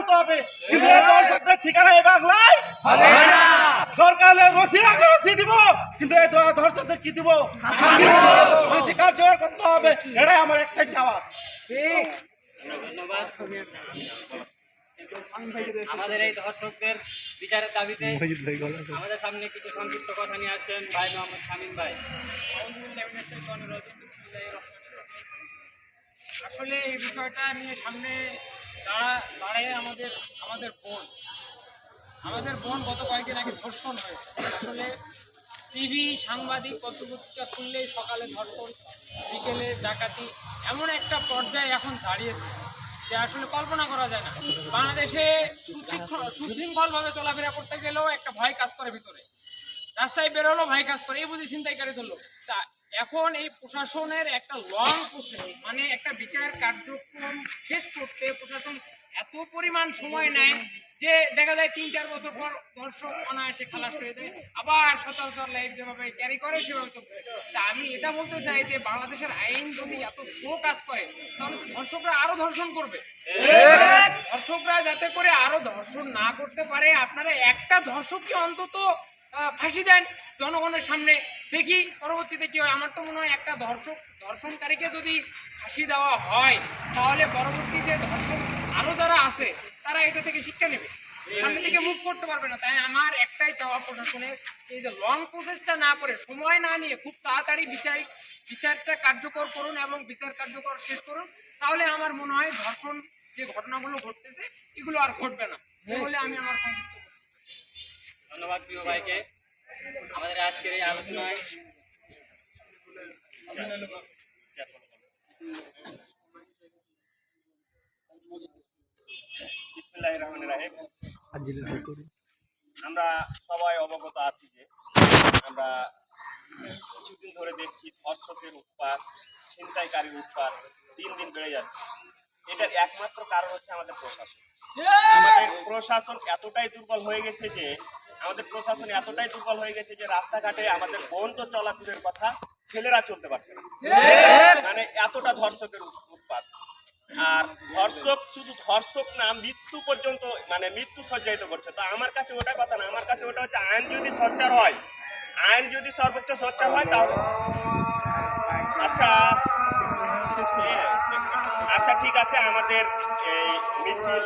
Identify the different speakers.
Speaker 1: করতে হবে, কিন্তু এই দর্শকদের ঠিকানা এই বাংলায় হবে না। দরকার হলে রশি দিব, কিন্তু এই দর্শকদের কি দিব? ফাঁসি কার্যকর করতে হবে, এটাই আমার একটাই চাওয়া।
Speaker 2: ধন্যবাদ। আমাদের এই দর্শকদের বিচারের দাবিতে আমাদের সামনে কিছু সংক্ষিপ্ত কথা নিয়ে আসছেন ভাই মোহাম্মদ শামীম ভাই।
Speaker 3: আসলে এই বিষয়টা নিয়ে সামনে দাঁড়ায় আমাদের বোন গত কয়েকদিন আগে ধর্ষণ হয়েছে। আসলে টিভি সাংবাদিক পত্রপত্রিকা খুললেই সকালে ধর্ষণ, বিকেলে ডাকাতি, এমন একটা পর্যায়ে এখন দাঁড়িয়েছে যে আসলে কল্পনা করা যায় না। বাংলাদেশে সুশৃঙ্খলভাবে চলাফেরা করতে গেলেও একটা ভয় কাজ করে, ভিতরে রাস্তায় বেরোলো ভয় কাজ করে, এই বুঝি ছিনতাইকারী ধরলো। তা এখন এই প্রশাসনের একটা লং প্রসেস, মানে একটা বিচার কার্যক্রম শেষ করতে প্রশাসন এত পরিমাণ সময় নেয় যে দেখা যায় ৩-৪ বছর পর দর্শক অনায়াসে খালাস হয়ে যায়, আবার সচরাচর লাইফ যেভাবে ক্যারি করে সেভাবে চলতে। তা আমি এটা বলতে চাই যে বাংলাদেশের আইন যদি এত স্লো কাজ করে তাহলে ধর্ষকরা আরো ধর্ষণ করবে। ধর্ষকরা যাতে করে আরো ধর্ষণ না করতে পারে, আপনারা একটা ধর্ষককে অন্তত ফাঁসি দেন জনগণের সামনে, দেখি পরবর্তীতে কি হয়। আমার তো মনে হয় একটা ধর্ষণকারীকে যদি ফাঁসি দেওয়া হয় তাহলে পরবর্তী যে ধর্ষণ আরো যারা আছে তারা এটা থেকে শিক্ষা নেবে, সামনে থেকে মুভ করতে পারবে না। তাই আমার একটাই চাওয়া প্রশাসনের, এই যে লং প্রসেসটা না করে, সময় না নিয়ে খুব তাড়াতাড়ি বিচারটা কার্যকর করুন এবং বিচার কার্যকর শেষ করুন, তাহলে আমার মনে হয় ধর্ষণ যে ঘটনাগুলো ঘটতেছে এগুলো আর ঘটবে না। তাহলে আমি আমার সংক্ষিপ্ত।
Speaker 2: ধন্যবাদ প্রিয় ভাইকে। আমাদের আজকের এই আলোচনায়
Speaker 1: আমরা সবাই অবগত আছি যে আমরা কিছুদিন ধরে দেখছি ধর্ষকের উৎপাত, ছিনতাইকারীর উৎপাত দিন দিন বেড়ে যাচ্ছে। এটার একমাত্র কারণ হচ্ছে আমাদের প্রশাসন। আমাদের প্রশাসন এতটাই দুর্বল হয়ে গেছে যে রাস্তাঘাটে আমাদের বোন তো চলাচলের কথা, ছেলেরা চলতে পারছে না, মানে এতটা ধর্ষকের উৎপাত। আর শুধু ধর্ষক না, মৃত্যু পর্যন্ত, মানে মৃত্যু সজ্জায়িত করছে। তো আমার কাছে ওটা কথা না, আমার কাছে ওটা হচ্ছে আইন যদি সোচ্চার হয়, আইন যদি সর্বোচ্চ সোচ্চার হয় তাহলে আচ্ছা ঠিক আছে, আমাদের এই মিছিল